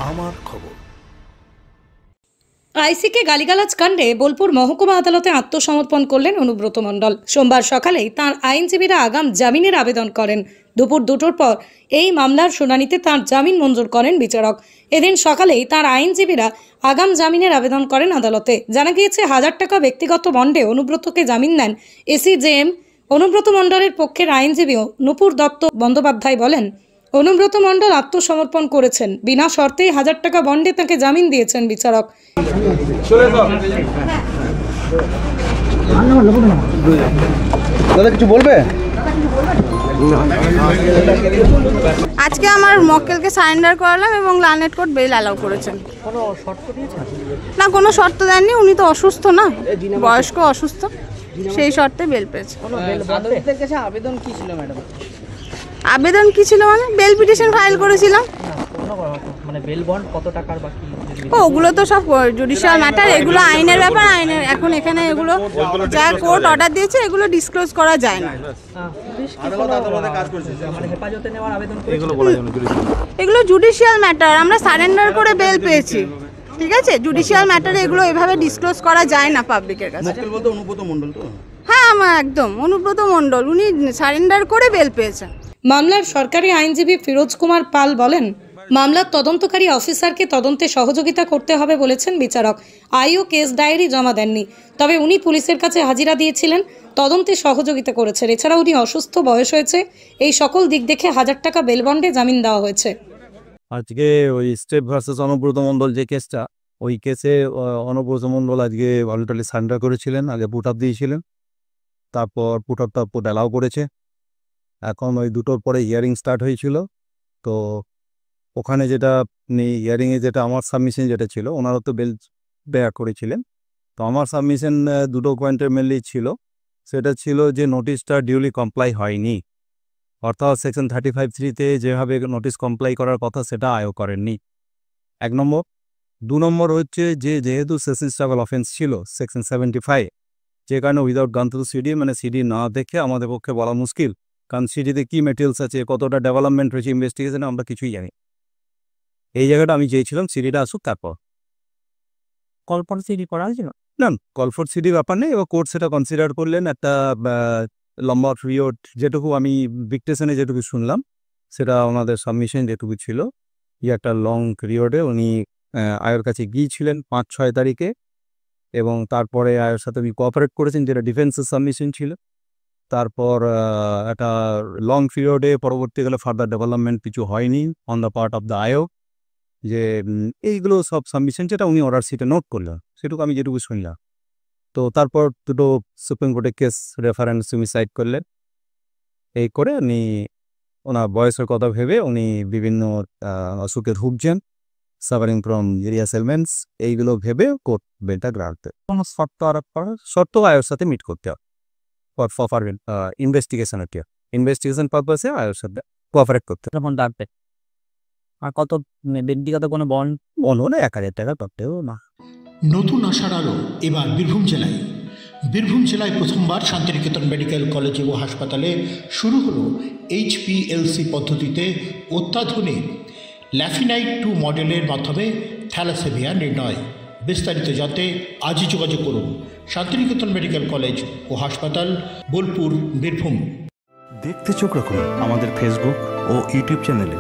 আমার খবর। আইসিকে গালিগালাজ কাণ্ডে বোলপুর মহকুমা আদালতে আত্মসমর্পণ করলেন অনুব্রত মণ্ডল। সোমবার সকালেই তাঁর আইনজীবীরা আগাম জামিনের আবেদন করেন। দুপুর 2টোর পর এই মামলার শুনানিতে তাঁর জামিন মঞ্জুর করেন বিচারক। এদিন সকালেই তাঁর আইনজীবীরা আগাম জামিনের আবেদন করেন আদালতে। জানা গিয়েছে 1000 টাকা ব্যক্তিগত বন্ডে অনুব্রতকে জামিন দেন এসিজেএম। অনুব্রত মণ্ডলের পক্ষের আইনজীবী নূপুর দত্ত বন্দ্যোপাধ্যায় বলেন, অনুব্রত মণ্ডল আত্মসমর্পণ করেছেন। বিনা শর্তেই 1000 টাকা বন্ডে তাকে জামিন দিয়েছেন বিচারক। কিছু বলবে? আজকে আমার মক্কেলকে সারেন্ডার করালাম এবং লানেট কোর্ট বেল অ্যালাউ করেছেন। কোনো শর্ত দিয়েছেন? না, কোনো শর্ত দেননি। উনি তো অসুস্থ, না বয়স্ক, অসুস্থ, সেই শর্তে বেল পেয়েছে। আদালতের কাছে আবেদন কি ছিল ম্যাডাম? আবেদন কি ছিল মানে বেল পিটিশন ফাইল করেছিলাম। মানে বেল বন্ড কত টাকার বাকি? ওগুলো তো সব জুডিশিয়াল ম্যাটার, এগুলো আইনের ব্যাপার। আইনের এখন এখানে এগুলো যা কোর্ট অর্ডার দিয়েছে এগুলো ডিসক্লোজ করা যায় না। হেফাজতে নেওয়ার আবেদন এগুলো জুডিশিয়াল ম্যাটার, আমরা সারেন্ডার করে বেল পেয়েছি। ঠিক আছে, জুডিশিয়াল ম্যাটারে এগুলো এভাবে ডিসক্লোজ করা যায় না পাবলিকের কাছে। অনুব্রত মণ্ডল তো? হ্যাঁ, আমার একদম অনুব্রত মণ্ডল, উনি সারেন্ডার করে বেল পেয়েছেন। মামলার সরকারি আইনজীবী ফিরোজ কুমার পাল বলেন, মামলার তদন্তকারী অফিসারকে তদন্তে সহযোগিতা করতে হবে বলেছেন বিচারক। আইও কেস ডায়েরি জমা দেননি, তবে উনি পুলিশের কাছে হাজিরা দিয়েছিলেন, তদন্তে সহযোগিতা করেছেন। এছাড়া উনি অসুস্থ, বয়স হয়েছে, এই সকল দিক দেখে 1000 টাকা বেল বন্ডে জামিন দেওয়া হয়েছে। আজকে ওই স্টেপ ভার্সেস অনুব্রত মণ্ডল যে কেসটা, ওই কেসে অনুব্রত মণ্ডল আজকে ভলান্টারি সারেন্ডার করেছিলেন। আগে পুট আপ দিয়েছিলেন, তারপর পুট আপটা অ্যালাউ করেছে। এখন ওই 2টোর পরে হিয়ারিং স্টার্ট হয়েছিল। তো ওখানে যেটা হিয়ারিংয়ে যেটা আমার সাবমিশন যেটা ছিল, ওনারা তো বেল বেয়ার করেছিলেন। তো আমার সাবমিশন 2টো পয়েন্টের মেনলি ছিল। সেটা ছিল যে নোটিশটা ডিউলি কমপ্লাই হয়নি, অর্থাৎ সেকশন 35(3)তে যেভাবে নোটিশ কমপ্লাই করার কথা সেটা আয়ও করেননি, 1 নম্বর। 2 নম্বর হচ্ছে যে যেহেতু সেশন ট্রাভেল অফেন্স ছিল সেকশন 75, যে কারণে উইদাউট গান থ্রু সিডি, মানে সিডি না দেখে আমাদের পক্ষে বলা মুশকিল, কারণ সিডিতে কী মেটেরিয়ালস আছে, কতটা ডেভেলপমেন্ট হয়েছে ইনভেস্টিগেশনে, আমরা কিছুই জানি। এই জায়গাটা আমি চেয়েছিলাম সিডিটা আসুক, তারপর কল ফর সিডি করা হয়েছিল। না, কল ফর সিডি ব্যাপার নেই। এবার কোর্ট সেটা কনসিডার করলেন। একটা লম্বা পিরিয়ড, যেটুকু আমি ডিকটেশনে যেটুকু শুনলাম, সেটা ওনাদের সাবমিশন যেটুকু ছিল, একটা লং পিরিয়ডে উনি আয়ের কাছে গিয়েছিলেন 5-6 তারিখে, এবং তারপরে আয়ের সাথে উনি কোঅপারেট করেছেন, যেটা ডিফেন্সের সাবমিশন ছিল। তারপর একটা লং পিরিয়ডে পরবর্তীকালে ফার্দার ডেভেলপমেন্ট কিছু হয়নি on the part of the আয়ো, যে এইগুলো সব সাবমিশন যেটা উনি অর্ডার শিটে নোট করলেন, সেটুকু আমি যেটুকু শুনলাম। তো তারপর 2টো সুপ্রিম কোর্টে কেস রেফারেন্স সুইসাইড করলেন। এই করে উনি ওনার বয়সের কথা ভেবে উনি বিভিন্ন অসুখে ভুগছেন, সাফারিং ফ্রম এরিয়া সেলমেন্টস, এইগুলো ভেবে কোর্ট বেলটা গ্রান্ট দেয়। কোনো শর্ত আরোপ করার শর্ত আয়ের সাথে মিট করতে হবে ফর ইনভেস্টিগেশন, আর কি ইনভেস্টিগেশন পারপাসে আয়ের সাথে কোঅপারেট করতে হবে। তখন ডাকবে। আর কত ব্যক্তিগত কোনো বন্ড হলে 1000 টাকা করতেও না। নতুন আশার আলো এবার বীরভূম জেলায়। বীরভূম জেলায় প্রথমবার শান্তিনিকেতন মেডিকেল কলেজ ও হাসপাতালে শুরু হলো HPLC পদ্ধতিতে অত্যাধুনিক ল্যাফিনাইট-2 মডেলের মাধ্যমে থ্যালাসেমিয়া নির্ণয়। বিস্তারিত জানতে আজই যোগাযোগ করুন শান্তিনিকেতন মেডিকেল কলেজ ও হাসপাতাল, বোলপুর, বীরভূম। দেখতে চোখ রাখুন আমাদের ফেসবুক ও ইউটিউব চ্যানেলে।